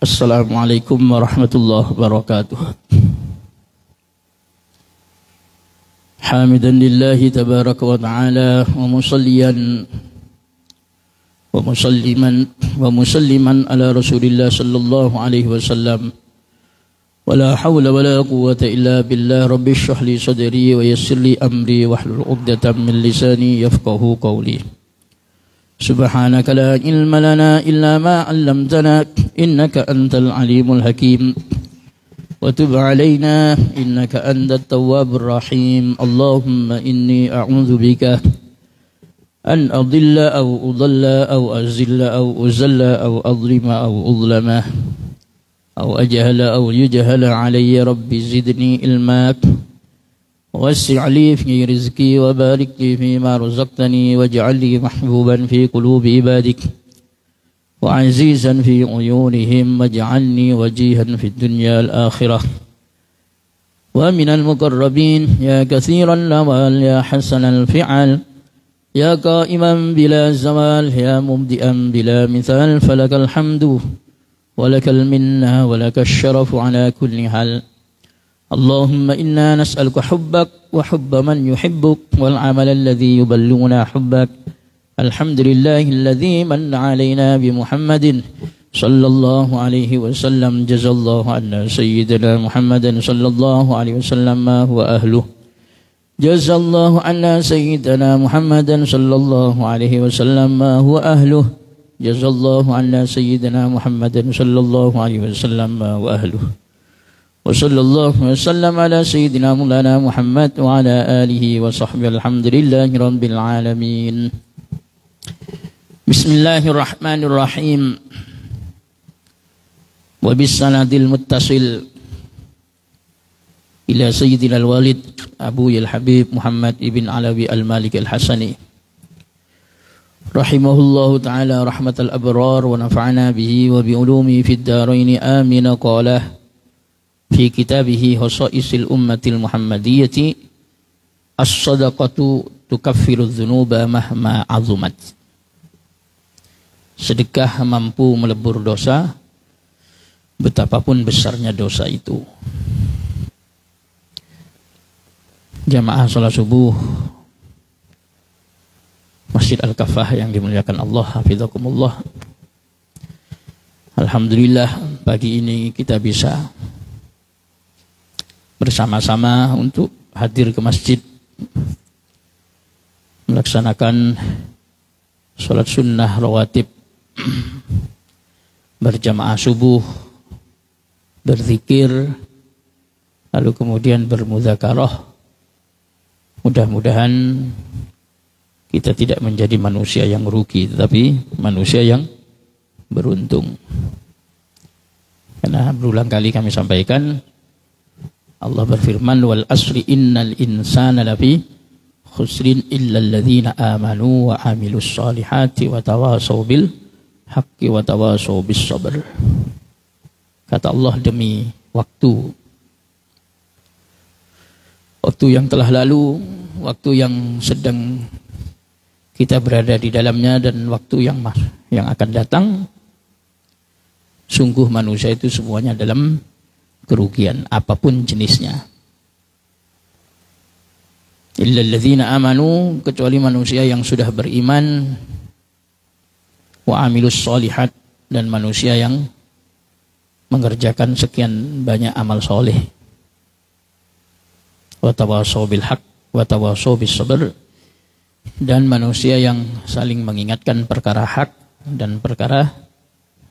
Assalamualaikum warahmatullahi wabarakatuh. Hamidan lillahi tabaraka wa ta'ala wa musalliyan wa musalliman ala Rasulillah sallallahu alaihi wasallam. Wala hawla wala quwwata illa billah. Rabbi shrah li sadri wa yassir li amri wahlul 'uqdatam min lisani yafqahu qawli. Subhanaka la ilma lana illa ma 'allamtana innaka antal alimul hakim. Wa tub 'alaina innaka antat tawwabur rahim. Allahumma inni a'udzu bika an adilla aw udalla aw azilla aw uzalla aw adlima aw udlama aw ajhala aw yujhala alayya. Rabbi zidni ilma ووسع لي في رزقي وبارك لي فيما رزقتني واجعل لي محبوبا في قلوب عبادك وعزيزا في عيونهم واجعلني وجيها في الدنيا الآخرة ومن المقربين يا كثير النوال يا حسن الفعل يا قائما بلا زوال يا مبدئا بلا مثال فلك الحمد ولك المنة ولك الشرف على كل حال. اللهم إنا نسألك حبك وحب من يحبك والعمل الذي يبلغنا حبك. الحمد لله الذي من علينا بمحمد صلى الله عليه وسلم. جزا الله عنا سيدنا محمد صلى الله عليه وسلم ما هو أهله. جزا الله عنا سيدنا محمد صلى الله عليه وسلم ما هو أهله. جزا الله عنا سيدنا محمد صلى الله عليه وسلم ما هو أهله. وصلى الله وسلم على سيدنا مولانا محمد وعلى آله وصحبه. الحمد لله رب العالمين. بسم الله الرحمن الرحيم. وبالسند المتصل إلى سيدنا الوالد أبوي الحبيب محمد بن علوي المالك الحسني رحمه الله تعالى رحمة الأبرار ونفعنا به وبعلومه في الدارين آمين. قاله في كتابه خصائص الأمة المحمدية الصدقة تكفر الذنوب مهما عظمت. Sedekah mampu melebur dosa betapapun besarnya dosa itu. Jamaah salat subuh Masjid Al-Kafah yang dimuliakan Allah, hafizakumullah. Alhamdulillah pagi ini kita bisa bersama-sama untuk hadir ke masjid melaksanakan sholat sunnah rawatib, berjamaah subuh, berzikir, lalu kemudian bermudzakarah. Mudah-mudahan kita tidak menjadi manusia yang rugi, tetapi manusia yang beruntung. Karena berulang kali kami sampaikan, Allah berfirman, wal asri innal insana lafi khusrin illa alladhina amanu wa amilus salihati wa tawasaw bil haqqi wa tawasaw bis sabr. Kata Allah, demi waktu yang telah lalu, waktu yang sedang kita berada di dalamnya, dan waktu yang akan datang, sungguh manusia itu semuanya dalam kerugian apapun jenisnya. Illal ladzina amanu, kecuali manusia yang sudah beriman, wa amilus sholihat, dan manusia yang mengerjakan sekian banyak amal soleh. Wa tawasaw bil haqq wa tawasaw bis sabr, dan manusia yang saling mengingatkan perkara hak dan perkara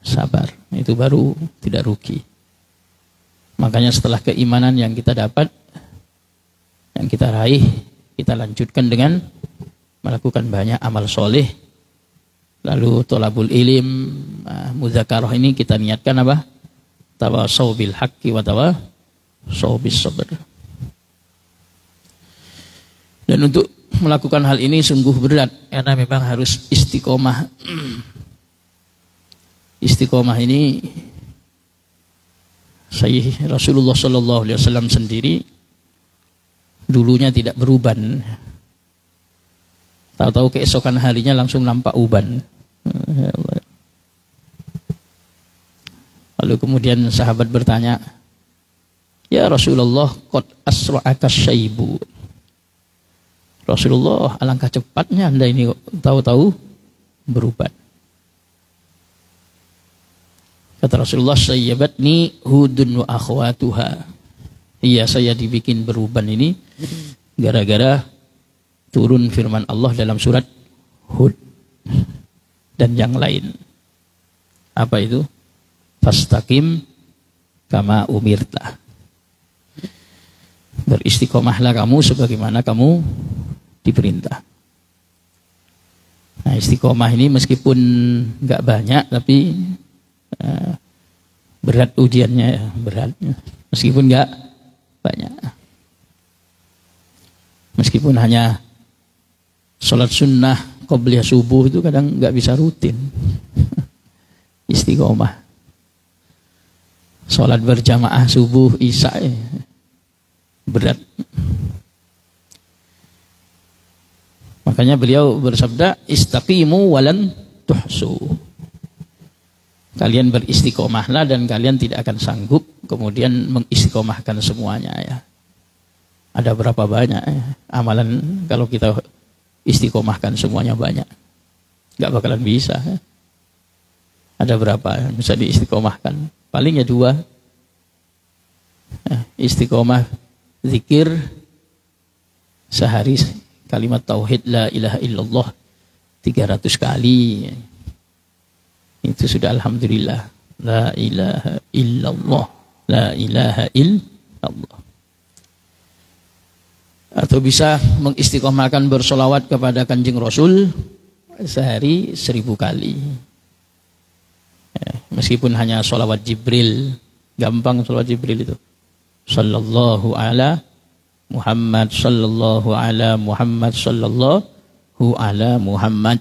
sabar. Itu baru tidak rugi. Makanya setelah keimanan yang kita dapat, yang kita raih, kita lanjutkan dengan melakukan banyak amal soleh. Lalu tolabul ilim, mudzakarah ini kita niatkan apa? Tawasaw bil haqqi wa tawasaw bis sabr. Dan untuk melakukan hal ini sungguh berat, karena memang harus istiqomah. Istiqomah ini Rasulullah SAW sendiri dulunya tidak beruban. Tahu-tahu keesokan harinya langsung nampak uban. Lalu kemudian sahabat bertanya, "Ya Rasulullah, qad asra'aka syaibu." Rasulullah, alangkah cepatnya Anda ini tahu-tahu beruban. Kata Rasulullah, "Sayyabatni Hudun wa akhwatuha." Iya, saya dibikin beruban ini gara-gara turun firman Allah dalam surat Hud dan yang lain. Apa itu? Fastaqim kama umirta. Beristiqomahlah kamu sebagaimana kamu diperintah. Nah, istiqomah ini meskipun nggak banyak tapi berat ujiannya, berat. Meskipun nggak banyak. Meskipun hanya sholat sunnah qobliyah subuh itu kadang nggak bisa rutin. Istiqomah. Sholat berjamaah subuh isya berat. Makanya beliau bersabda, istaqimu walan tuhsu. Kalian beristiqomahlah dan kalian tidak akan sanggup kemudian mengistiqomahkan semuanya ya. Ada berapa banyak ya, amalan kalau kita istiqomahkan semuanya banyak. Gak bakalan bisa ya. Ada berapa yang bisa diistiqomahkan? Paling ya 2. Istiqomah zikir sehari kalimat tauhid la ilaha illallah 300 kali. Itu sudah alhamdulillah. La ilaha illallah. La ilaha illallah. Atau bisa mengistiqomahkan bersolawat kepada Kanjeng Rasul sehari 1000 kali. Meskipun hanya solawat Jibril. Gampang solawat Jibril itu. Sallallahu ala Muhammad. Sallallahu ala Muhammad. Sallallahu ala Muhammad.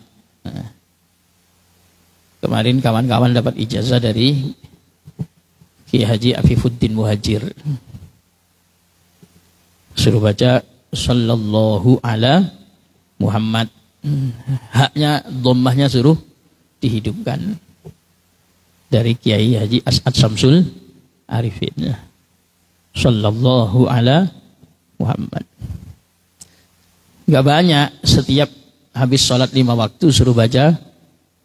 Kemarin kawan-kawan dapat ijazah dari Kiai Haji Afifuddin Muhajir. Suruh baca Sallallahu ala Muhammad. Haknya, dhammahnya suruh dihidupkan. Dari Kiai Haji As'ad Samsul Arifin. Sallallahu ala Muhammad. Gak banyak, setiap habis sholat 5 waktu suruh baca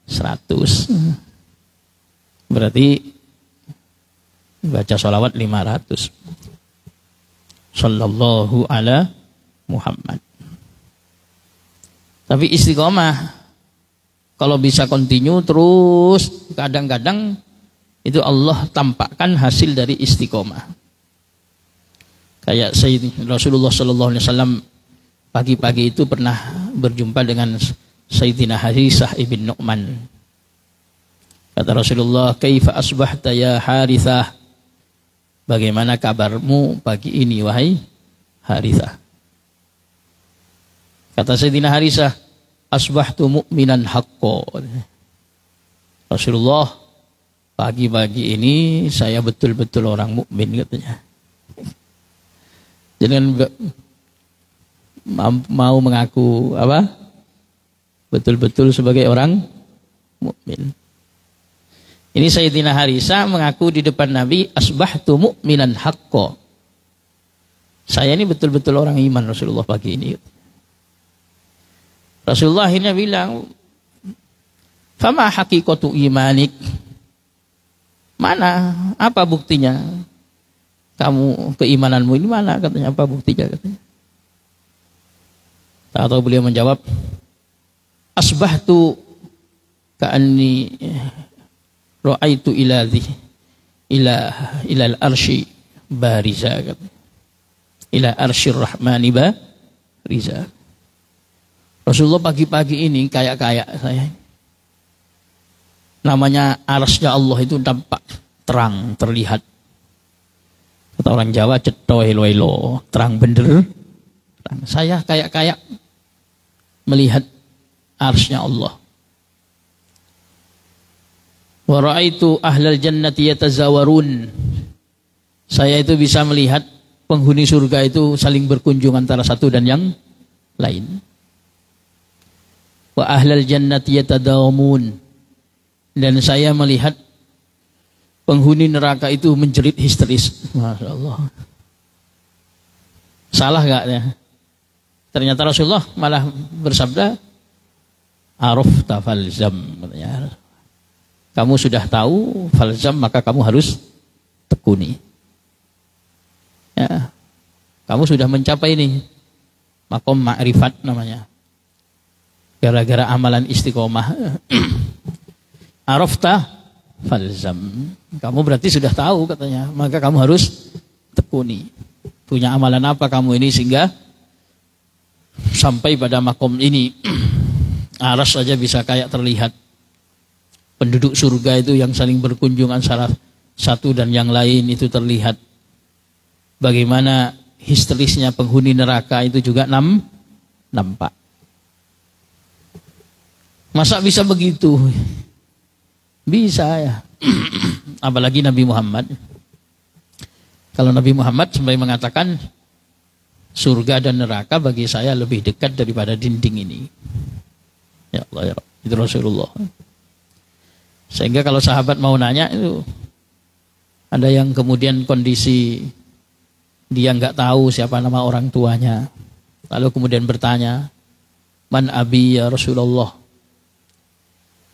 100. Berarti baca sholawat 500. Sallallahu ala Muhammad. Tapi istiqomah kalau bisa continue terus, kadang-kadang itu Allah tampakkan hasil dari istiqomah. Kayak Sayyidina Rasulullah sallallahu alaihi wasallam pagi-pagi itu pernah berjumpa dengan Sayyidina Harisah ibn Nu'man. Kata Rasulullah, "Kaifa asbahta ya Harithah?" Bagaimana kabarmu pagi ini wahai Harithah? Kata Sayyidina Harisah, "Asbahtu mu'minan haqqo." Rasulullah, pagi-pagi ini saya betul-betul orang mukmin katanya. Jangan mau mengaku apa? Betul-betul sebagai orang mukmin. Ini Sayyidina Harisah mengaku di depan Nabi, "Asbahtu mu'minan haqqo." Saya ini betul-betul orang iman Rasulullah pagi ini. Rasulullah akhirnya bilang, "Fama haqiqatu imanik?" Mana? Apa buktinya? Kamu keimananmu ini mana? Katanya, apa buktinya? Katanya. Tahu beliau menjawab, "Asbahtu ka'anni ra'aitu ilal arsy bariza." Ila arsyir rahmani bariza. Rasulullah pagi-pagi ini kayak saya. Namanya arsy Allah itu tampak terang, terlihat. Kata orang Jawa, cetho elo-elo, terang bener. Saya kayak melihat arsy-nya Allah. Wa ra'aitu ahlal jannati yatazawarun. Saya itu bisa melihat penghuni surga itu saling berkunjung antara satu dan yang lain. Wa ahlal jannati yatadawamun. Dan saya melihat penghuni neraka itu menjerit histeris. Masya Allah. Salah gak ya? Ternyata Rasulullah malah bersabda, arafta falzam. Kamu sudah tahu falzam, maka kamu harus tekuni. Ya, kamu sudah mencapai ini makom ma'rifat namanya. Gara-gara amalan istiqomah. Arafta falzam. Kamu berarti sudah tahu katanya, maka kamu harus tekuni. Punya amalan apa kamu ini sehingga sampai pada makom ini. Aras saja bisa kayak terlihat. Penduduk surga itu yang saling berkunjung antara satu dan yang lain itu terlihat. Bagaimana histerisnya penghuni neraka itu juga nampak. Masa bisa begitu? Bisa ya. Apalagi Nabi Muhammad. Kalau Nabi Muhammad sampai mengatakan surga dan neraka bagi saya lebih dekat daripada dinding ini. Ya Allah ya Rabb. Itu Rasulullah. Sehingga kalau sahabat mau nanya itu ada yang kemudian kondisi dia nggak tahu siapa nama orang tuanya. Lalu kemudian bertanya, "Man abi ya Rasulullah?"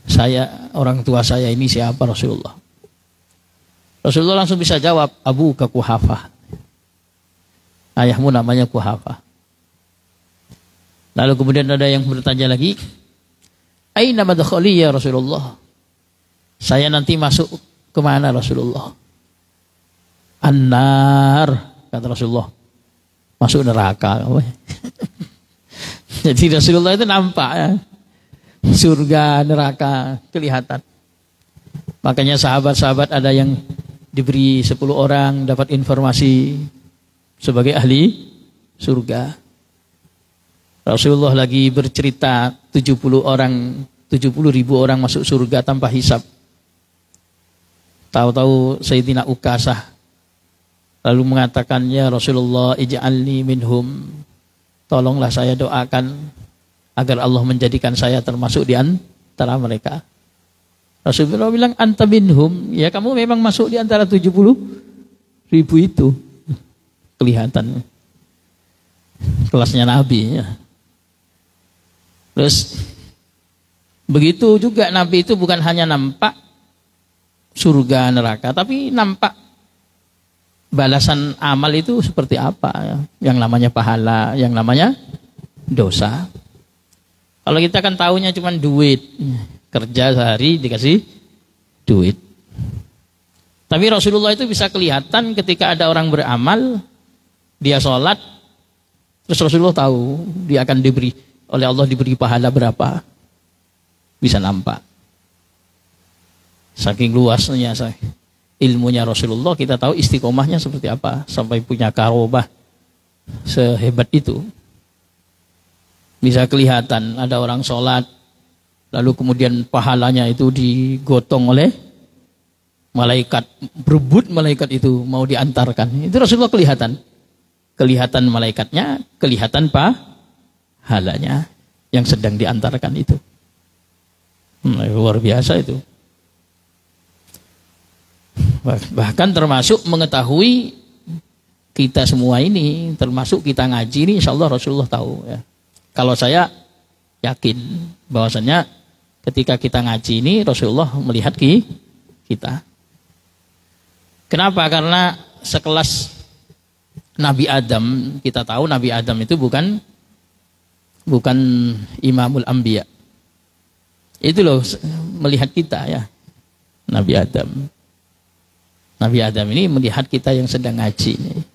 Saya, orang tua saya ini siapa Rasulullah? Rasulullah langsung bisa jawab, Abu ka Kuhafah. Ayahmu namanya Kuhafah. Lalu kemudian ada yang bertanya lagi, Aina madkhali ya Rasulullah? Saya nanti masuk kemana Rasulullah? An-nar, kata Rasulullah. Masuk neraka. Jadi Rasulullah itu nampak ya. Surga, neraka, kelihatan. Makanya sahabat-sahabat ada yang diberi 10 orang dapat informasi sebagai ahli surga. Rasulullah lagi bercerita 70 ribu orang masuk surga tanpa hisab. Tahu-tahu Sayyidina Ukasah lalu mengatakan, ya Rasulullah ij'alni minhum. Tolonglah saya doakan agar Allah menjadikan saya termasuk di antara mereka. Rasulullah bilang, anta minhum. Ya kamu memang masuk di antara 70 ribu itu. Kelihatan. Kelasnya Nabi. Ya. Terus, begitu juga Nabi itu bukan hanya nampak surga neraka, tapi nampak balasan amal itu seperti apa. Ya. Yang namanya pahala, yang namanya dosa. Kalau kita kan tahunya cuma duit. Kerja sehari dikasih duit. Tapi Rasulullah itu bisa kelihatan ketika ada orang beramal, dia sholat, terus Rasulullah tahu dia akan diberi oleh Allah diberi pahala berapa. Bisa nampak. Saking luasnya ilmunya Rasulullah, kita tahu istiqomahnya seperti apa. Sampai punya karobah sehebat itu. Bisa kelihatan ada orang sholat, lalu kemudian pahalanya itu digotong oleh malaikat. Berebut malaikat itu mau diantarkan. Itu Rasulullah kelihatan. Kelihatan malaikatnya, kelihatan pahalanya yang sedang diantarkan itu. Luar biasa itu. Bahkan termasuk mengetahui kita semua ini, termasuk kita ngaji ini, insya Allah Rasulullah tahu ya. Kalau saya yakin bahwasanya ketika kita ngaji ini Rasulullah melihat kita. Kenapa? Karena sekelas Nabi Adam, kita tahu Nabi Adam itu bukan Imamul Anbiya. Itu loh melihat kita ya, Nabi Adam. Nabi Adam ini melihat kita yang sedang ngaji ini.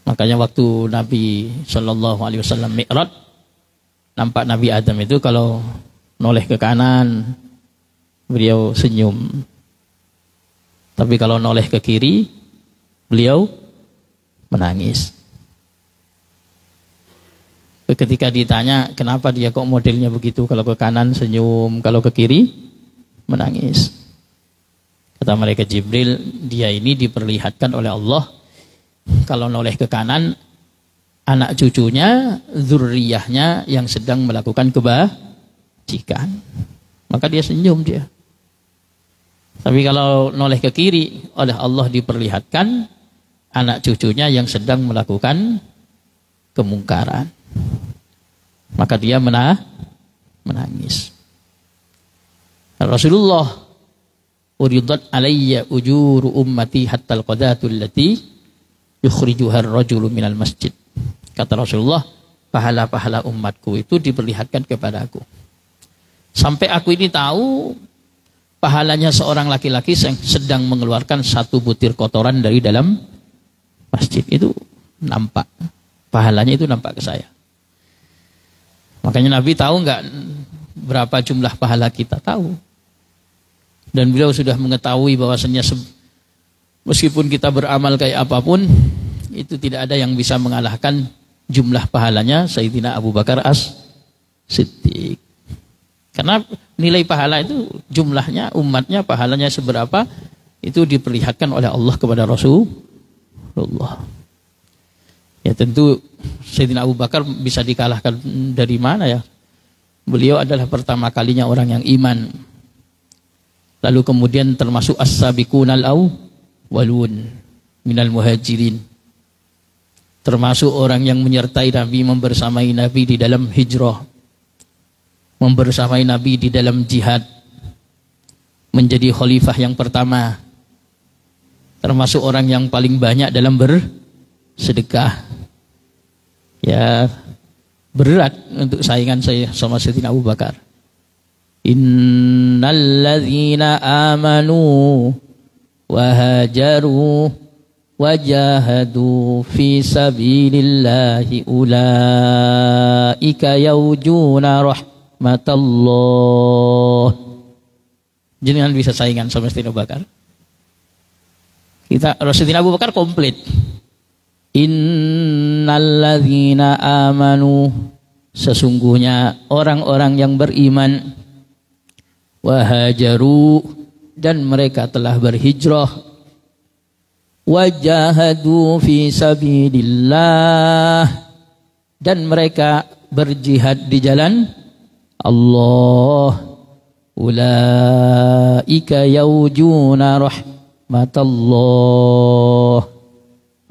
Makanya waktu Nabi SAW Mi'raj, nampak Nabi Adam itu kalau noleh ke kanan, beliau senyum. Tapi kalau noleh ke kiri, beliau menangis. Ketika ditanya kenapa dia kok modelnya begitu, kalau ke kanan senyum, kalau ke kiri menangis. Kata malaikat Jibril, dia ini diperlihatkan oleh Allah Kalau noleh ke kanan, anak cucunya, zurriyahnya yang sedang melakukan kebajikan. Maka dia senyum dia. Tapi kalau noleh ke kiri, oleh Allah diperlihatkan anak cucunya yang sedang melakukan kemungkaran. Maka dia menangis. Rasulullah, uridat alayya ujuru ummati hatta al-qadatul lati yukhrijuha ar-rajulu minal masjid. Kata Rasulullah, pahala-pahala umatku itu diperlihatkan kepada aku. Sampai aku ini tahu pahalanya seorang laki-laki yang sedang mengeluarkan satu butir kotoran dari dalam masjid. Itu nampak. Pahalanya itu nampak ke saya. Makanya Nabi tahu enggak berapa jumlah pahala kita? Tahu. Dan beliau sudah mengetahui bahwasanya meskipun kita beramal kayak apapun, itu tidak ada yang bisa mengalahkan jumlah pahalanya Sayyidina Abu Bakar As-Siddiq. Karena nilai pahala itu jumlahnya, umatnya pahalanya seberapa, itu diperlihatkan oleh Allah kepada Rasulullah. Ya tentu Sayyidina Abu Bakar bisa dikalahkan dari mana ya? Beliau adalah pertama kalinya orang yang iman. Lalu kemudian termasuk as-sabiqunal awwalun minal muhajirin. Termasuk orang yang menyertai Nabi, membersamai Nabi di dalam hijrah. Membersamai Nabi di dalam jihad. Menjadi khalifah yang pertama. Termasuk orang yang paling banyak dalam bersedekah. Ya, berat untuk saingan saya sama Sayyidina Abu Bakar. Innalladzina amanu wa hajaru wa jahadu fi sabilillahi ulaika yaujuna rahmatallah. Jangan bisa saingan sama Sayyidina Abu Bakar. Sayyidina Abu Bakar komplit. Innalladzina amanu, sesungguhnya orang-orang yang beriman, wahajaru, dan mereka telah berhijrah, wajahadu fi sabilillah, dan mereka berjihad di jalan Allah, ulaika yaujuna rahmatallah.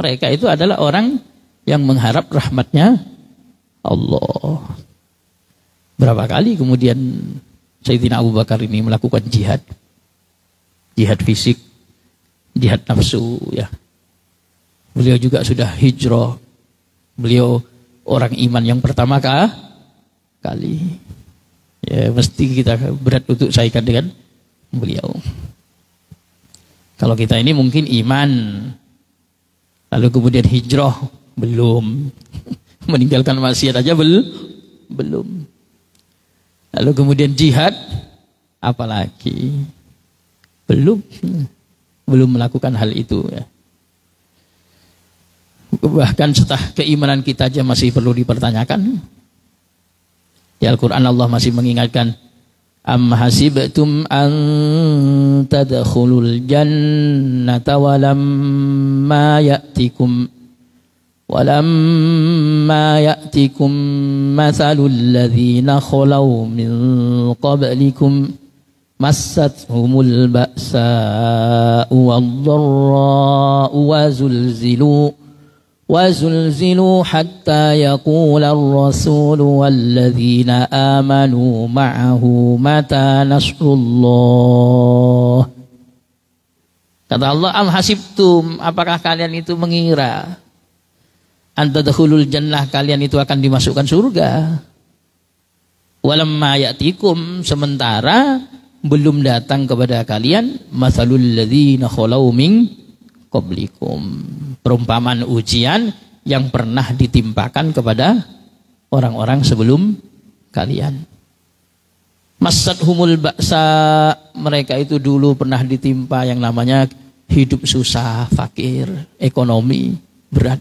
Mereka itu adalah orang yang mengharap rahmatnya Allah. Berapa kali kemudian Sayyidina Abu Bakar ini melakukan jihad. Jihad fisik, jihad nafsu ya. Beliau juga sudah hijrah. Beliau orang iman yang pertama kali. Ya, mesti kita berat untuk saingkan dengan beliau. Kalau kita ini mungkin iman, lalu kemudian hijrah, belum. Meninggalkan maksiat aja belum. Lalu kemudian jihad, apalagi belum melakukan hal itu ya. Bahkan setelah keimanan kita aja masih perlu dipertanyakan. Di Al-Quran Allah masih mengingatkan, am hasibtum an tadkhulul jannata walamma ya'tikum mathalul ladzina khalaw min qablikum massathumul ba'sa'u wad-dharra'u wazulzilu hatta yaqula ar-rasulu walladzina amanu ma'ahu mata nasrullah. Kata Allah, am hasibtum, apakah kalian itu mengira antadkhulul jannah, kalian itu akan dimasukkan surga. Walamma ya'tikum, sementara belum datang kepada kalian matsalul ladzina khalau min qablikum, perumpamaan ujian yang pernah ditimpakan kepada orang-orang sebelum kalian. Massathumul ba'sa, mereka itu dulu pernah ditimpa yang namanya hidup susah, fakir, ekonomi berat.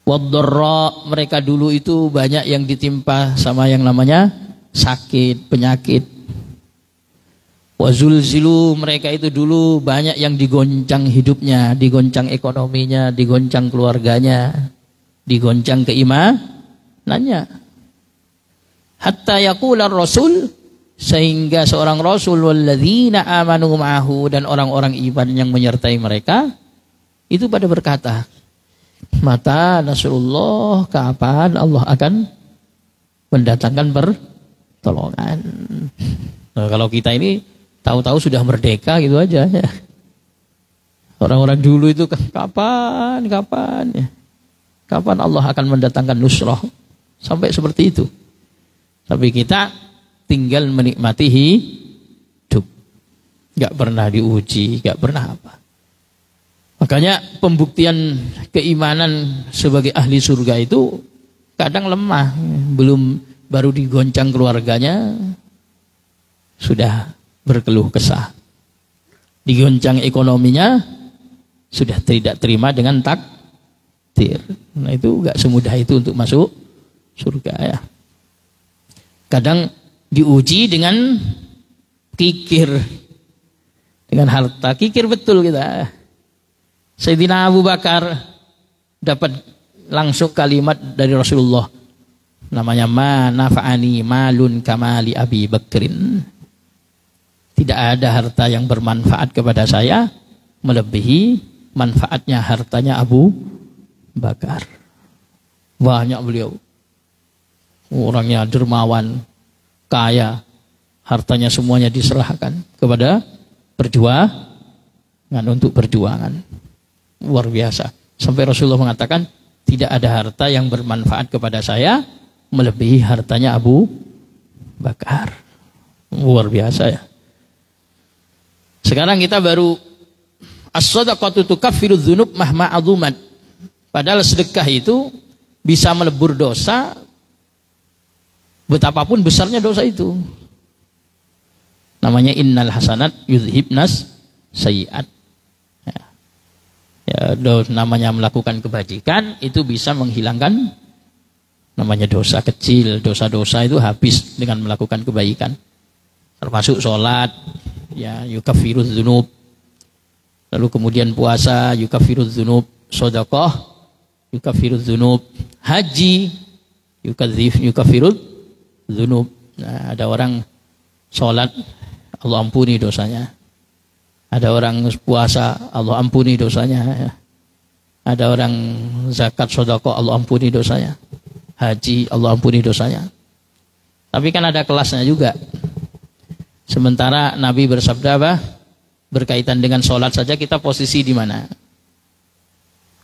Wad-dharra, mereka dulu itu banyak yang ditimpa sama yang namanya sakit, penyakit. Wa zulzilu, mereka itu dulu banyak yang digoncang hidupnya, digoncang ekonominya, digoncang keluarganya, digoncang keimanannya. Hatta yaqular rasul, sehingga seorang rasul walladzina amanu ma'ahu, dan orang-orang iman yang menyertai mereka itu pada berkata, mata nasrullah, kapan Allah akan mendatangkan pertolongan. Nah, kalau kita ini tahu-tahu sudah merdeka gitu aja ya. Orang-orang dulu itu kapan ya. Kapan Allah akan mendatangkan nusrah, sampai seperti itu. Tapi kita tinggal menikmati hidup, gak pernah diuji, gak pernah apa. Makanya pembuktian keimanan sebagai ahli surga itu kadang lemah, baru digoncang keluarganya sudah berkeluh kesah, digoncang ekonominya sudah tidak terima dengan takdir. Nah itu gak semudah itu untuk masuk surga ya. Kadang diuji dengan kikir, dengan harta. Kikir betul kita. Sayyidina Abu Bakar dapat langsung kalimat dari Rasulullah, namanya ma nafa'ani malun kamali Abi Bakrin. Tidak ada harta yang bermanfaat kepada saya melebihi manfaatnya hartanya Abu Bakar. Banyak beliau, orangnya dermawan, kaya, hartanya semuanya diserahkan kepada perjuangan, untuk perjuangan. Luar biasa. Sampai Rasulullah mengatakan, tidak ada harta yang bermanfaat kepada saya melebihi hartanya Abu Bakar. Luar biasa ya. Sekarang kita baru as-shadaqatu tukaffiru dzunub mahma azumat. Padahal sedekah itu bisa melebur dosa betapapun besarnya dosa itu. Namanya innal hasanat yudhibnas sayyi'at. Ya, namanya melakukan kebajikan itu bisa menghilangkan namanya dosa kecil. Dosa-dosa itu habis dengan melakukan kebaikan. Termasuk sholat, ya, yukaffirudz dzunub. Lalu kemudian puasa, yukaffirudz dzunub. Sedekah, yukaffirudz dzunub. Haji, yukaffirudz dzunub. Nah, ada orang sholat, Allah ampuni dosanya. Ada orang puasa, Allah ampuni dosanya. Ada orang zakat sedekah, Allah ampuni dosanya. Haji, Allah ampuni dosanya. Tapi kan ada kelasnya juga. Sementara Nabi bersabda apa? Berkaitan dengan sholat saja kita posisi di mana?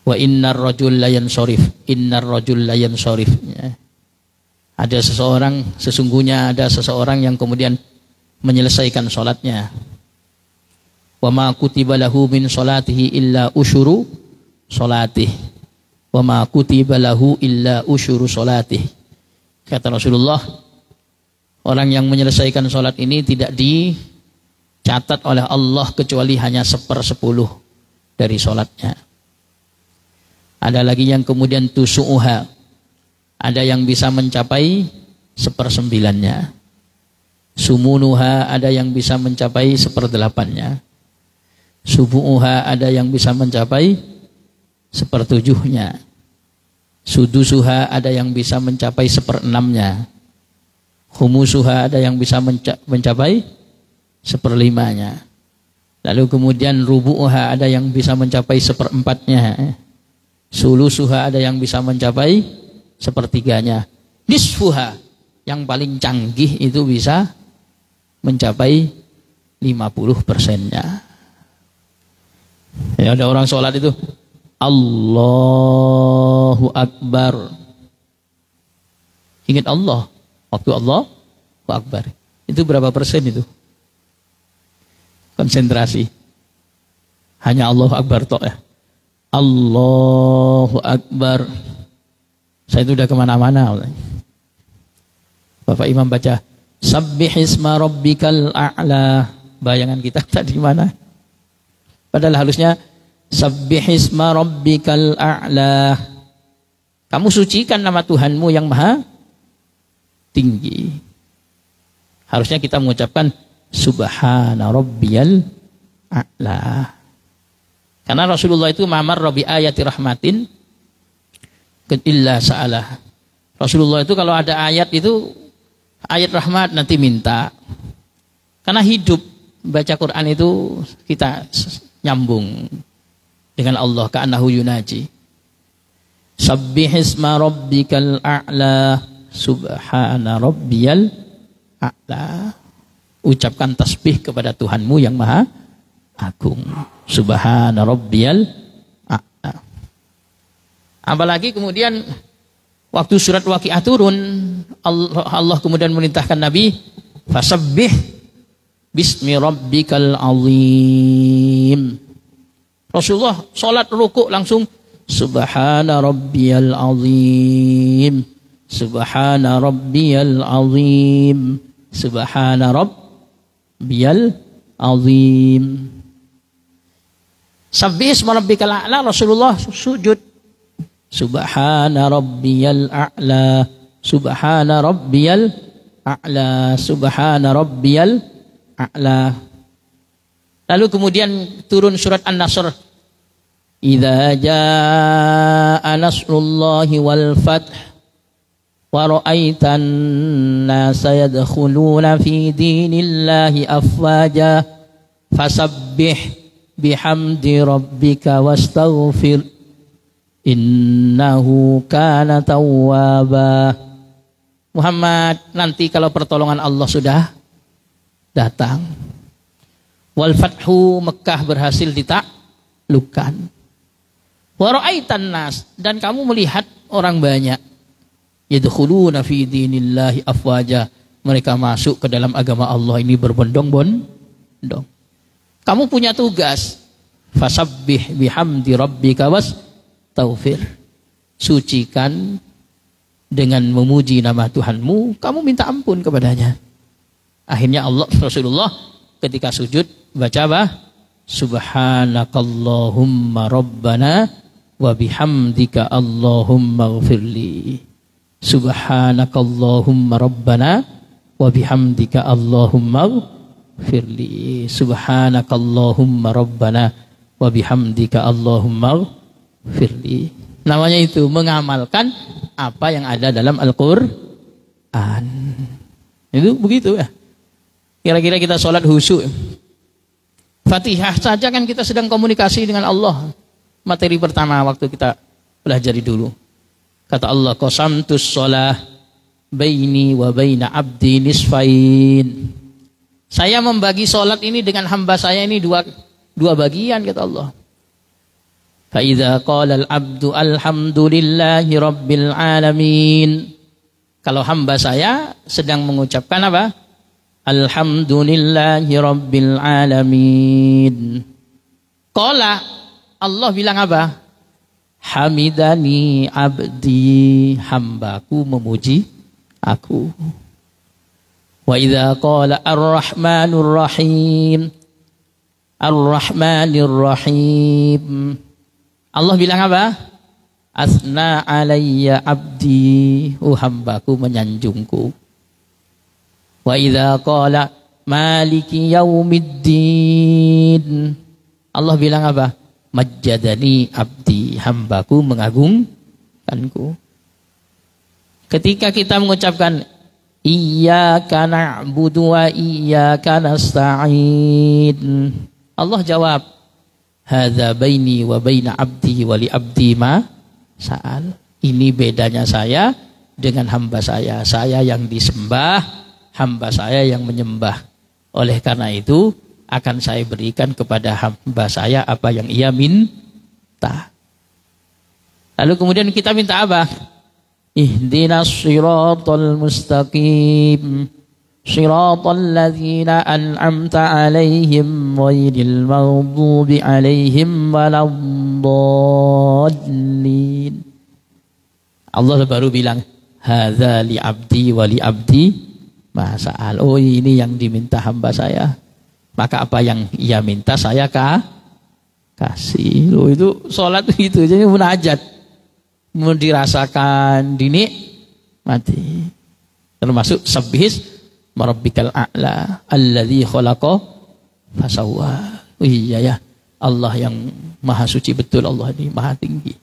Wa innar rajul la yansorif, innar rajul la yansorif. Ada seseorang, sesungguhnya ada seseorang yang kemudian menyelesaikan sholatnya. Wa ma kutiba lahu min sholatihi illa usyuru sholatih. Wa ma kutiba lahu illa usyuru sholatih. Kata Rasulullah, orang yang menyelesaikan sholat ini tidak dicatat oleh Allah kecuali hanya 1/10 dari sholatnya. Ada lagi yang kemudian tusu'uha, ada yang bisa mencapai 1/9-nya. Sumunuha, ada yang bisa mencapai 1/8-nya. Subu'uha, ada yang bisa mencapai 1/7-nya. Sudusuha, ada yang bisa mencapai 1/6-nya. Khumusuha, ada yang bisa mencapai 1/5-nya. Lalu kemudian rubu'uha, ada yang bisa mencapai 1/4-nya. Sulusuha, ada yang bisa mencapai 1/3-nya. Nisfuha, yang paling canggih itu bisa mencapai 50%-nya. Ya, ada orang sholat itu Allahu Akbar, ingat Allah. Waktu Allahu Akbar itu berapa persen itu? Konsentrasi. Hanya Allahu Akbar toh ya. Allahu Akbar. Saya itu udah kemana-mana. Bapak Imam baca Sabbihisma rabbikal a'la. Bayangan kita tadi mana? Padahal harusnya Sabbihisma rabbikal a'la. Kamu sucikan nama Tuhanmu yang maha tinggi. Harusnya kita mengucapkan subhana rabbiyal a'la. Karena Rasulullah itu mamar bi ayati rahmatin illa sa'alah. Rasulullah itu kalau ada ayat itu ayat rahmat nanti minta. Karena hidup baca Quran itu kita nyambung dengan Allah, ka'annahu yunaji. Sabbihisma rabbikal a'la subhana rabbiyal a'la. Ucapkan tasbih kepada Tuhanmu yang maha agung. Subhana rabbiyal a'la. Apalagi kemudian waktu surat Waqiah turun, Allah kemudian memerintahkan Nabi, fasabbih bismi rabbikal azim. Rasulullah sholat rukuk langsung subhana rabbiyal azim, subhana rabbiyal azim, subhana rabbiyal azim. Sabbih isma rabbikal a'la, Rasulullah sujud subhana rabbiyal a'la, subhana rabbiyal a'la, subhana rabbiyal a'la. Lalu kemudian turun surat An-Nasr. Idza jaa nasrullahi wal fath wa ra'aitan nasa yadkhuluna fi dinillahi afwaja fasabbih bihamdi rabbika wastaghfir innahu kana tawwaba. Muhammad, nanti kalau pertolongan Allah sudah datang, wal fathu, Mekah berhasil ditaklukkan, wa ra'aitan nas, dan kamu melihat orang banyak, yadkhuluna fi dinillahi afwaja, mereka masuk ke dalam agama Allah ini berbondong-bondong. Kamu punya tugas, fasabbih bihamdi rabbika wastaghfir, sucikan dengan memuji nama Tuhanmu, kamu minta ampun kepadanya. Akhirnya Rasulullah ketika sujud baca apa? Subhanakallahumma rabbana wa bihamdika Allahumma ghfirli. Subhanakallahumma rabbana wa bihamdika Allahumma ghfirli. Subhanakallahumma rabbana wa bihamdika Allahumma ghfirli. Namanya itu mengamalkan apa yang ada dalam Al-Qur'an. Itu begitu ya. Kira-kira kita sholat khusyuk. Fatihah saja kan kita sedang komunikasi dengan Allah. Materi pertama waktu kita pelajari dulu. Kata Allah, qasamtus shalah baini wa baina abdi nisfain. Saya membagi sholat ini dengan hamba saya ini dua bagian, kata Allah. Fa idza qala al-abdu alhamdulillahi rabbil alamin. Kalau hamba saya sedang mengucapkan apa? Alhamdulillahi rabbil alamin. Qala, Allah bilang apa? Hamidani abdi, hambaku memuji aku. Wa idza qala ar-rahmanur rahim, ar-rahmanir rahim, Allah bilang apa? Asna alayya abdi, hambaku menyanjungku. Wa idza qala maliki yaumiddin, Allah bilang apa? Majjadani abdi, hambaku mengagungkanku. Ketika kita mengucapkan iyyaka na'budu wa iyyaka nasta'in, Allah jawab, hadza baini wa baina abdi wa li abdi ma sa'al. Ini bedanya saya dengan hamba saya. Saya yang disembah, hamba saya yang menyembah. Oleh karena itu akan saya berikan kepada hamba saya apa yang ia minta. Lalu kemudian kita minta apa? Ihdinas siratal mustaqim, siratal ladzina an'amta alaihim ghairil maghdubi alaihim waladdallin. Allah baru bilang, hadza li abdi wa li abdi masa'al. Oh, ini yang diminta hamba saya. Maka apa yang ia minta saya kasih. Loh, itu sholat itu jadi munajat. Mau dirasakan dinikmati. Termasuk sabbihis Marabbikal a'la alladzi khalaqa fasawwa. Oh iya ya, Allah yang maha suci betul, Allah ini maha tinggi.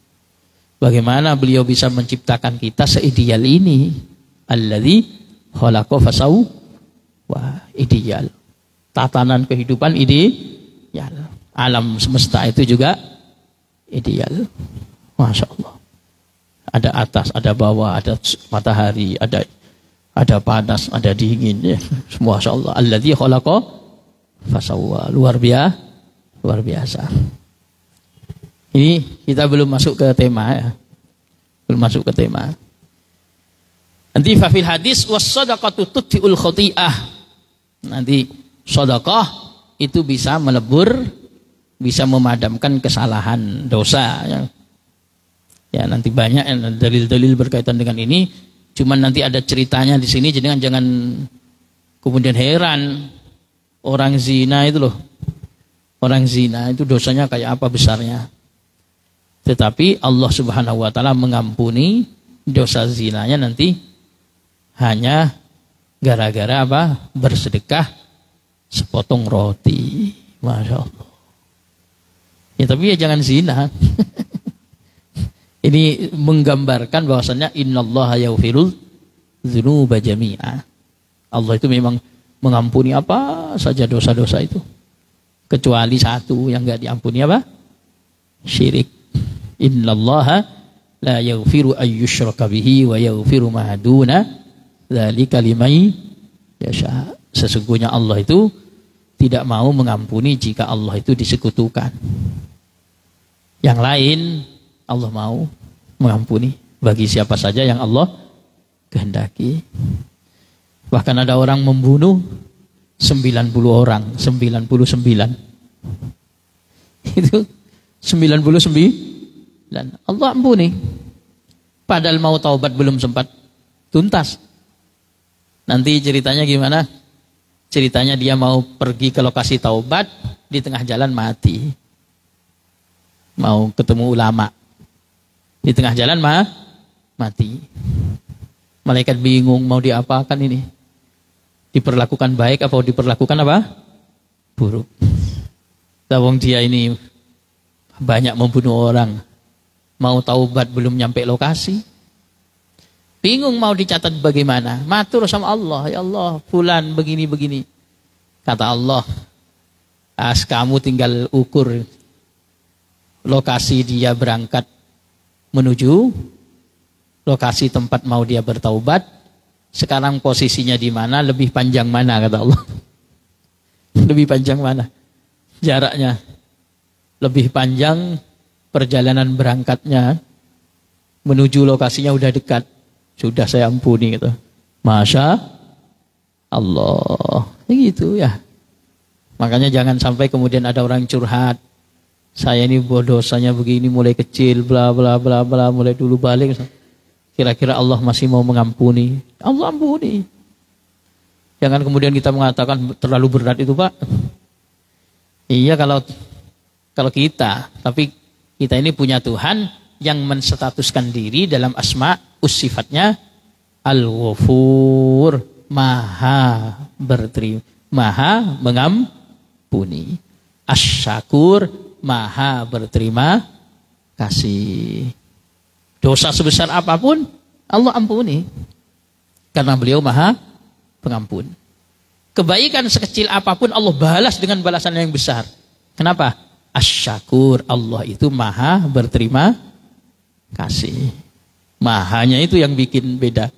Bagaimana beliau bisa menciptakan kita seideal ini? Alladzi khalaqa fasawwa, ideal. Tatanan kehidupan ideal. Alam semesta itu juga ideal. Masya Allah. Ada atas, ada bawah, ada matahari, ada panas, ada dingin, ya. Semua Masya Allah. Alladzi khalaqa fasawwa. Luar biasa. Ini kita belum masuk ke tema ya. Belum masuk ke tema. Nanti fafil hadis was-shadaqatu tutfi'ul khati'ah. Nanti sedekah itu bisa melebur, bisa memadamkan kesalahan, dosa ya. Ya nanti banyak dalil-dalil berkaitan dengan ini. Cuman nanti ada ceritanya di sini, jadi jangan kemudian heran. Orang zina itu loh, orang zina itu dosanya kayak apa besarnya. Tetapi Allah Subhanahu Wa Taala mengampuni dosa zinanya nanti hanya gara-gara apa? Bersedekah sepotong roti. Masya Allah. Ya tapi ya jangan zina. Ini menggambarkan bahwasannya innallaha yaghfirul dzunuba jami'a. Allah itu memang mengampuni apa saja dosa-dosa itu. Kecuali satu yang enggak diampuni apa? Syirik. Innallaha la yaghfiru ayyushraka bihi wa yaghfiru ma duna dzalika liman yasha. Sesungguhnya Allah itu tidak mau mengampuni jika Allah itu disekutukan. Yang lain Allah mau mengampuni bagi siapa saja yang Allah kehendaki. Bahkan ada orang membunuh 90 orang, 99. Itu 99. Allah ampuni. Padahal mau taubat belum sempat tuntas. Nanti ceritanya gimana? Ceritanya dia mau pergi ke lokasi taubat, di tengah jalan mati. Mau ketemu ulama. Di tengah jalan mati. Malaikat bingung mau diapakan ini. Diperlakukan baik apa diperlakukan apa? Buruk. Tawang dia ini banyak membunuh orang. Mau taubat belum nyampe lokasi. Bingung mau dicatat bagaimana. Matur sama Allah. Ya Allah, fulan begini-begini. Kata Allah, kamu tinggal ukur lokasi dia berangkat menuju lokasi tempat mau dia bertaubat. Sekarang posisinya di mana, lebih panjang mana, kata Allah. Lebih panjang mana? Jaraknya lebih panjang, perjalanan berangkatnya menuju lokasinya udah dekat. Sudah saya ampuni gitu. Masya Allah. Gitu ya. Makanya jangan sampai kemudian ada orang curhat. Saya ini dosanya begini mulai kecil, bla bla bla bla, mulai dulu balik. Kira-kira Allah masih mau mengampuni? Allah ampuni. Jangan kemudian kita mengatakan terlalu berat itu, Pak. Iya kalau kita, tapi kita ini punya Tuhan yang menstatuskan diri dalam asma sifatnya Al-Ghafur, Maha berterima, Maha mengampuni. Asy-Syakur, Maha berterima kasih. Dosa sebesar apapun Allah ampuni. Karena beliau Maha pengampun. Kebaikan sekecil apapun Allah balas dengan balasan yang besar. Kenapa? Asy-Syakur, Allah itu Maha berterima kasih. Mahanya itu yang bikin beda.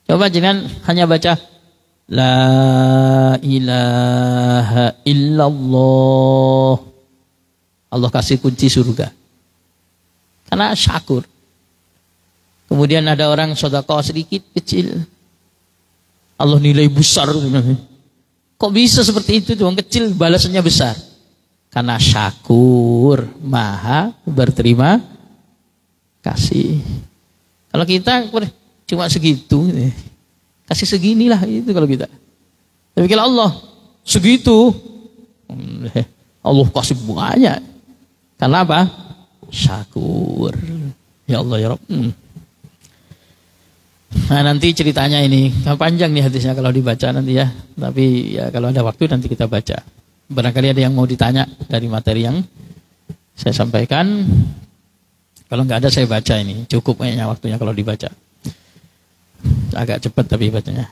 Coba jangan hanya baca La ilaha illallah. Allah kasih kunci surga. Karena syakur. Kemudian ada orang sedekah sedikit kecil. Allah nilai besar. Kok bisa seperti itu? Tuh kecil balasannya besar. Karena syakur, Maha berterima kasih. Kalau kita cuma segitu, kasih seginilah itu kalau kita. Tapi kalau Allah segitu, Allah kasih banyak. Karena apa? Syakur. Ya Allah ya Rabb. Nah, nanti ceritanya ini panjang nih hadisnya kalau dibaca nanti ya. Tapi ya kalau ada waktu nanti kita baca. Barangkali ada yang mau ditanya dari materi yang saya sampaikan. Kalau nggak ada saya baca ini. Cukup kayaknya waktunya kalau dibaca. Agak cepat tapi bacanya.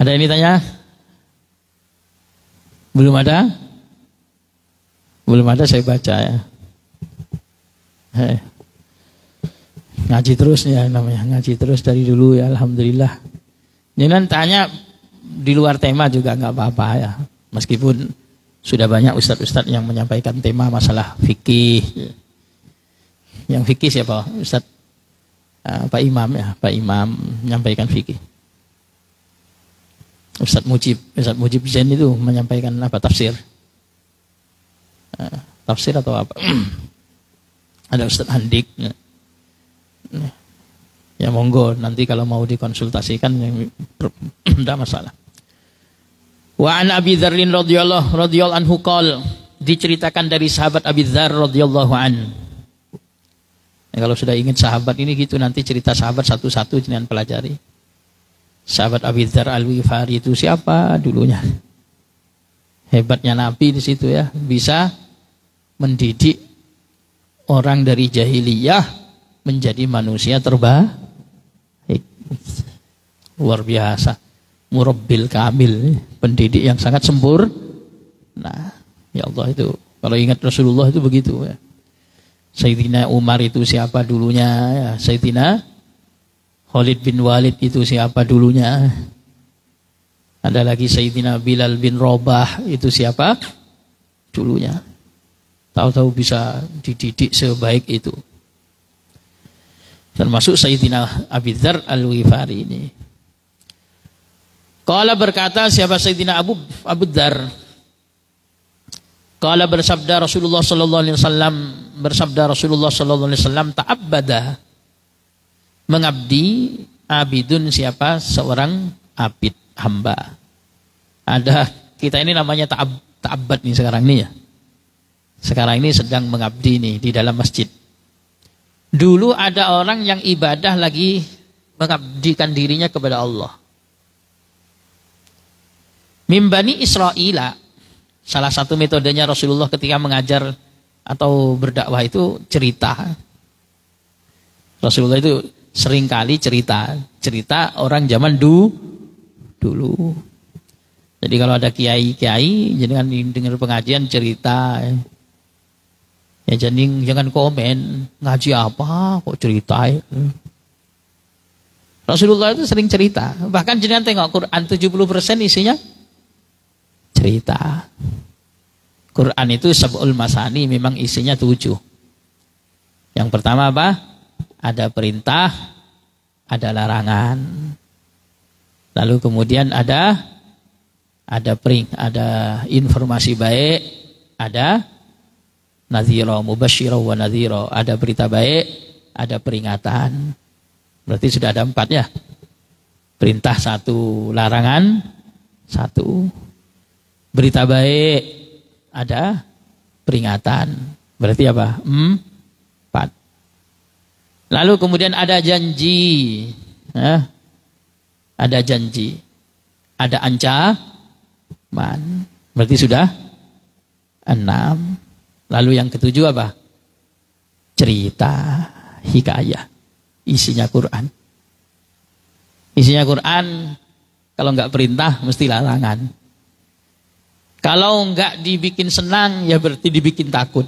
Ada yang ditanya? Belum ada? Belum ada saya baca ya. Ngaji terus ya namanya. Ngaji terus dari dulu ya alhamdulillah. Jangan tanya di luar tema juga nggak apa-apa ya. Meskipun sudah banyak ustadz-ustadz yang menyampaikan tema masalah fikih. Yang fikih siapa? Ustadz Pak Imam ya. Pak Imam menyampaikan fikih. Ustadz Mujib Zain itu menyampaikan apa? Tafsir. Tafsir atau apa? Ada Ustadz Handik. Ya monggo nanti kalau mau dikonsultasikan tidak masalah. Wa an Abi Dzarrin radhiyallahu anhu qol, diceritakan dari sahabat Abi Dzar radhiyallahu an. Kalau sudah ingin sahabat ini gitu nanti cerita sahabat satu-satu jangan pelajari. Sahabat Abi Dzar Al-Ghifari itu siapa dulunya? Hebatnya Nabi di situ ya, bisa mendidik orang dari jahiliyah menjadi manusia terbaik. Luar biasa. Murabbil kamil, pendidik yang sangat sempurna. Nah, ya Allah itu kalau ingat Rasulullah itu begitu ya. Sayyidina Umar itu siapa dulunya ya. Sayyidina Khalid bin Walid itu siapa dulunya. Ada lagi Sayyidina Bilal bin Rabah itu siapa dulunya. Tahu-tahu bisa dididik sebaik itu. Termasuk Sayyidina Abi Dzar Al-Ghifari ini. Qala berkata siapa Sayyidina Abu Dzar. Qala bersabda Rasulullah sallallahu alaihi wasallam, bersabda Rasulullah sallallahu alaihi wasallam, ta'abbada, mengabdi, abidun siapa? Seorang abid, hamba. Ada kita ini namanya ta'abbad nih sekarang ini ya. Sekarang ini sedang mengabdi nih di dalam masjid. Dulu ada orang yang ibadah lagi mengabdikan dirinya kepada Allah. Min Bani Israila, salah satu metodenya Rasulullah ketika mengajar atau berdakwah itu cerita. Rasulullah itu seringkali cerita orang zaman dulu. Jadi kalau ada kiai-kiai jangan dengar pengajian cerita. Ya jangan komen ngaji apa kok cerita. Rasulullah itu sering cerita. Bahkan jangan tengok Quran 70% isinya cerita. Quran itu sab'ul masani memang isinya 7. Yang pertama apa? Ada perintah, ada larangan. Lalu kemudian ada informasi baik, ada nadhira, mubasyirah wa nadhira, ada berita baik, ada peringatan. Berarti sudah ada 4 ya. Perintah 1, larangan 1. Berita baik, ada peringatan. Berarti apa? 4. Lalu kemudian ada janji. Ada janji. Ada ancaman. Berarti sudah 6. Lalu yang ketujuh apa? Cerita, hikayah. Isinya Quran. Isinya Quran, kalau enggak perintah mesti larangan. Kalau enggak dibikin senang ya berarti dibikin takut.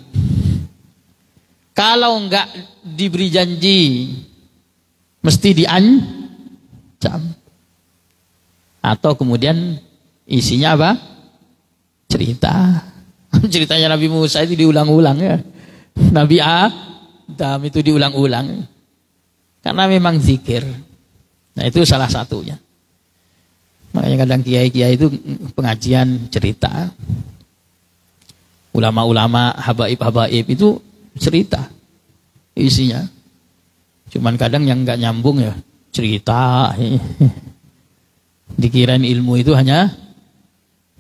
Kalau enggak diberi janji mesti diancam. Atau kemudian isinya apa? Cerita. Ceritanya Nabi Musa itu diulang-ulang ya. Nabi Adam itu diulang-ulang. Karena memang zikir. Nah itu salah satunya. Makanya kadang kiai-kiai itu pengajian cerita. Ulama-ulama, habaib-habaib itu cerita isinya. Cuman kadang yang enggak nyambung ya cerita. Dikirain ilmu itu hanya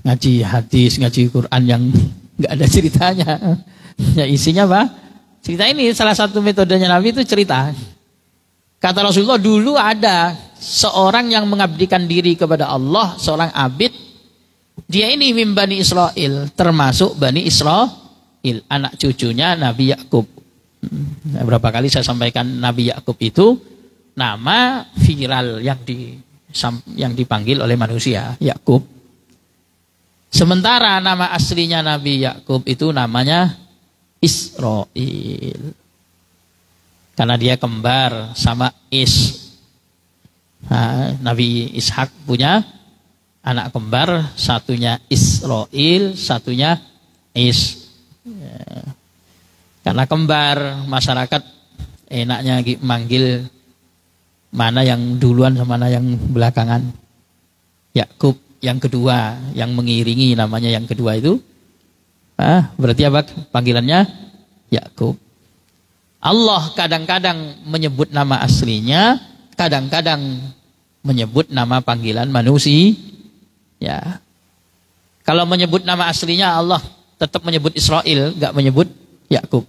ngaji hadis, ngaji Quran yang enggak ada ceritanya. Ya isinya apa? Cerita ini salah satu metodenya Nabi itu cerita. Kata Rasulullah, dulu ada seorang yang mengabdikan diri kepada Allah, seorang abid. Dia ini min Bani Israel, termasuk Bani Israel, anak cucunya Nabi Yakub. Berapa kali saya sampaikan Nabi Yakub itu nama viral yang dipanggil oleh manusia, Yakub. Sementara nama aslinya Nabi Yakub itu namanya Israel. Karena dia kembar sama Nabi Ishak punya anak kembar, satunya Israel, satunya Karena kembar, masyarakat enaknya manggil mana yang duluan sama mana yang belakangan. Yakub yang kedua, yang mengiringi namanya yang kedua itu. Berarti apa panggilannya? Yakub. Allah kadang-kadang menyebut nama aslinya, kadang-kadang menyebut nama panggilan manusia. Ya. Kalau menyebut nama aslinya Allah tetap menyebut Israel, enggak menyebut Yakub.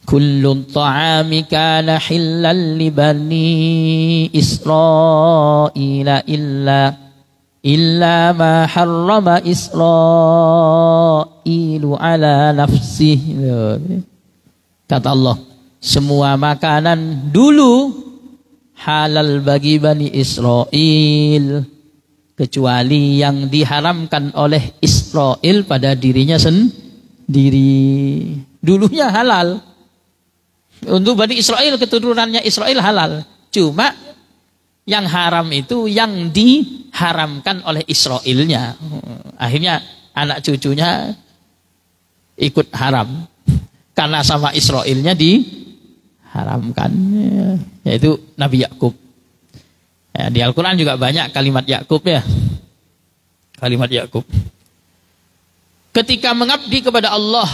Kullu ta'ami kana hillal li bani Israila illa ma harrama Israilu ala nafsihi. Kata Allah, semua makanan dulu halal bagi Bani Israel, kecuali yang diharamkan oleh Israel pada dirinya sendiri. Dulunya halal. Untuk Bani Israel, keturunannya Israel halal. Cuma yang haram itu yang diharamkan oleh Israelnya. Akhirnya anak cucunya ikut haram. Karena sama Israelnya diharamkan, yaitu Nabi Yakub. Ya, di Al-Quran juga banyak kalimat Yakub ya. Kalimat Yakub. Ketika mengabdi kepada Allah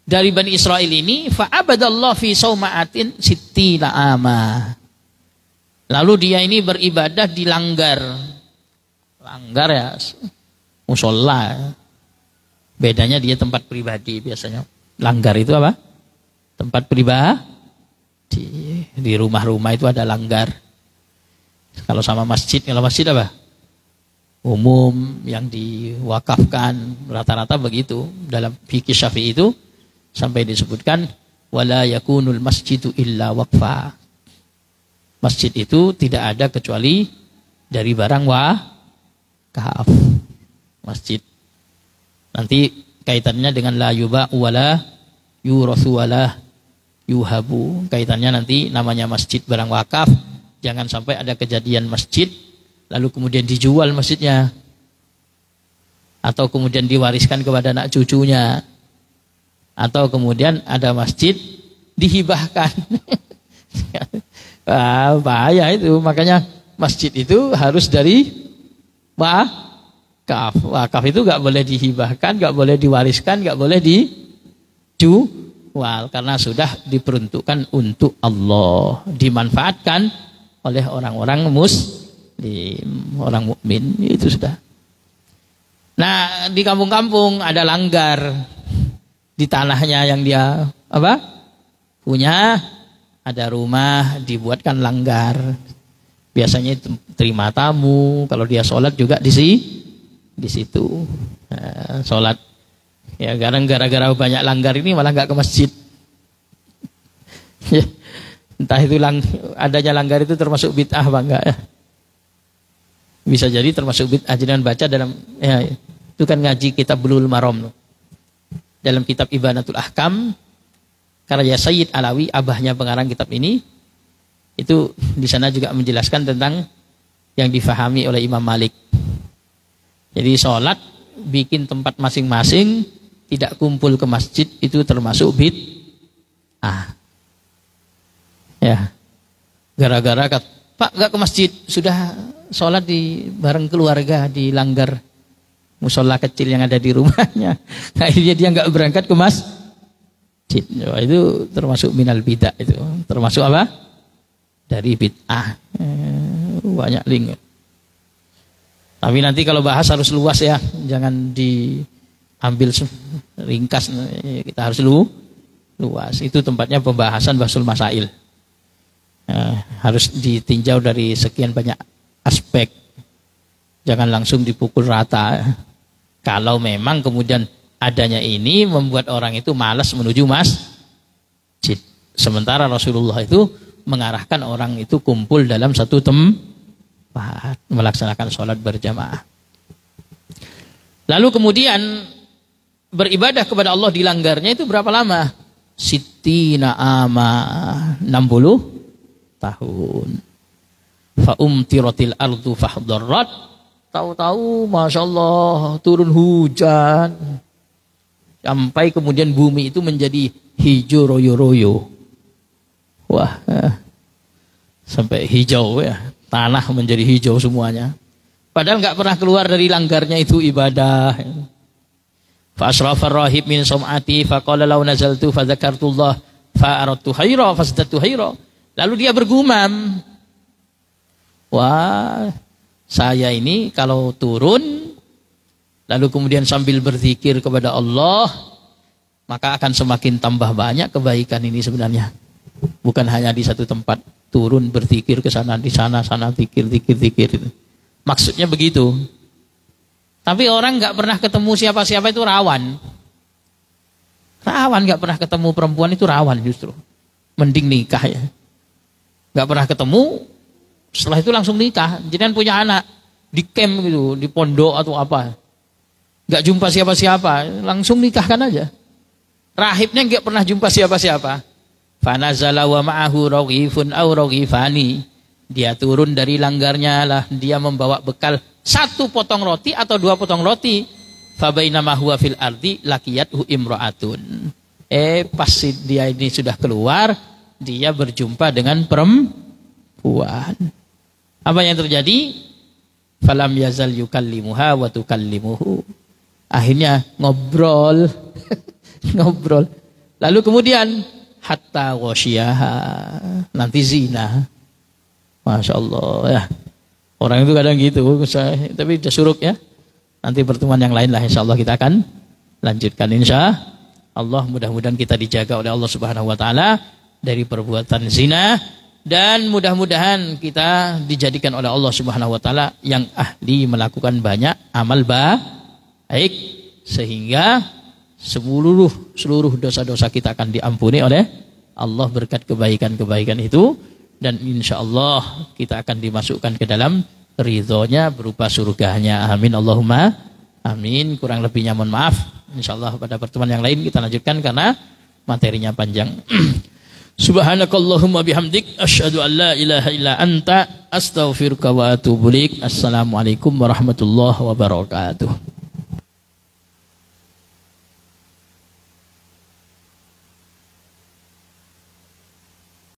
dari Bani Israel ini, fa'abadallah fi sauma'atin sittina ama. Lalu dia ini beribadah di langgar. Langgar ya, musola. Bedanya dia tempat pribadi biasanya. Langgar itu apa? Tempat pribadi. Di rumah-rumah itu ada langgar. Kalau sama masjid, kalau masjid apa? Umum yang diwakafkan, rata-rata begitu. Dalam fikih Syafi'i itu sampai disebutkan wala yakunul masjidu illa waqfa. Masjid itu tidak ada kecuali dari barang wakaf. Masjid. Nanti kaitannya dengan la yuba'u wala yurathu wala yuhabu. Kaitannya nanti namanya masjid barang wakaf. Jangan sampai ada kejadian masjid lalu kemudian dijual masjidnya, atau kemudian diwariskan kepada anak cucunya, atau kemudian ada masjid dihibahkan. Bahaya itu. Makanya masjid itu harus dari wakaf. Wakaf itu gak boleh dihibahkan, gak boleh diwariskan, gak boleh dijual, karena sudah diperuntukkan untuk Allah, dimanfaatkan oleh orang-orang muslim, orang mukmin, itu sudah. Nah, di kampung-kampung ada langgar di tanahnya yang dia punya, ada rumah dibuatkan langgar. Biasanya terima tamu, kalau dia sholat juga di situ. Nah, sholat ya, gara-gara banyak langgar ini malah nggak ke masjid. Entah itu adanya langgar itu termasuk bid'ah apa enggak ya? Bisa jadi termasuk bid'ah. Jangan baca dalam ya, itu kan ngaji kitab Bulughul Maram. Dalam kitab Ibanatul Ahkam karya Sayyid Alawi, abahnya pengarang kitab ini, itu di sana juga menjelaskan tentang yang difahami oleh Imam Malik. Jadi sholat bikin tempat masing-masing, tidak kumpul ke masjid, itu termasuk bid'ah. Ya, gara-gara Pak nggak ke masjid, sudah sholat di bareng keluarga di langgar musola kecil yang ada di rumahnya. Akhirnya dia nggak berangkat ke masjid. Itu termasuk minal bid'ah, itu termasuk apa? Dari bid'ah. Banyak link. Tapi nanti kalau bahas harus luas ya, jangan diambil ringkas. Kita harus luas. Itu tempatnya pembahasan Basul Masail. Harus ditinjau dari sekian banyak aspek. Jangan langsung dipukul rata. Kalau memang kemudian adanya ini membuat orang itu malas menuju masjid. Sementara Rasulullah itu mengarahkan orang itu kumpul dalam satu tempat, melaksanakan sholat berjamaah. Lalu kemudian beribadah kepada Allah dilanggarnya itu berapa lama? Sittina ama, 60 tahun. Fa umtiratil ardu fahdharrat, tahu-tahu Masya Allah turun hujan sampai kemudian bumi itu menjadi hijau royo-royo. Wah, sampai hijau ya, tanah menjadi hijau semuanya. Padahal nggak pernah keluar dari langgarnya itu ibadah. Fa asrafar rahib min sam'ati fa qala law nazaltu fa dzakartullah fa aradtu khaira fasdatu khaira. Lalu dia bergumam, wah, saya ini kalau turun lalu kemudian sambil berzikir kepada Allah, maka akan semakin tambah banyak kebaikan ini sebenarnya. Bukan hanya di satu tempat, turun berzikir ke sana, di sana zikir. Maksudnya begitu. Tapi orang nggak pernah ketemu siapa-siapa itu rawan. Rawan, nggak pernah ketemu perempuan itu rawan justru. Mending nikah ya. Nggak pernah ketemu, setelah itu langsung nikah. Jangan punya anak di camp gitu, di pondok atau apa. Nggak jumpa siapa-siapa, langsung nikahkan aja. Rahibnya nggak pernah jumpa siapa-siapa. Fanazala wa ma'ahu raghifun aw raghifani. Dia turun dari langgarnya lah, dia membawa bekal 1 potong roti atau 2 potong roti. Fa bainama huwa fil ardi laqiyathu imra'atun. Pas dia ini sudah keluar, dia berjumpa dengan perempuan. Apa yang terjadi? Falam yazal yukallimuha wa tukallimuhu. Akhirnya ngobrol. Ngobrol. Lalu kemudian hatta wasyiaha, nanti zina. Masya Allah ya. Orang itu kadang gitu, tapi udah suruk ya. Nanti pertemuan yang lain lah insya Allah kita akan lanjutkan insya Allah. Mudah-mudahan kita dijaga oleh Allah Subhanahu Wa Taala dari perbuatan zina, dan mudah-mudahan kita dijadikan oleh Allah Subhanahu Wa Taala yang ahli melakukan banyak amal baik, sehingga seluruh dosa-dosa kita akan diampuni oleh Allah berkat kebaikan-kebaikan itu, dan insya Allah kita akan dimasukkan ke dalam ridhonya berupa surganya. Amin Allahumma amin. Kurang lebihnya mohon maaf. Insya Allah pada pertemuan yang lain kita lanjutkan karena materinya panjang. Subhanakallahumma bihamdik asyhadu an la ilaha illa anta astaghfiruka wa atubu ilaik. Assalamualaikum warahmatullahi wabarakatuh.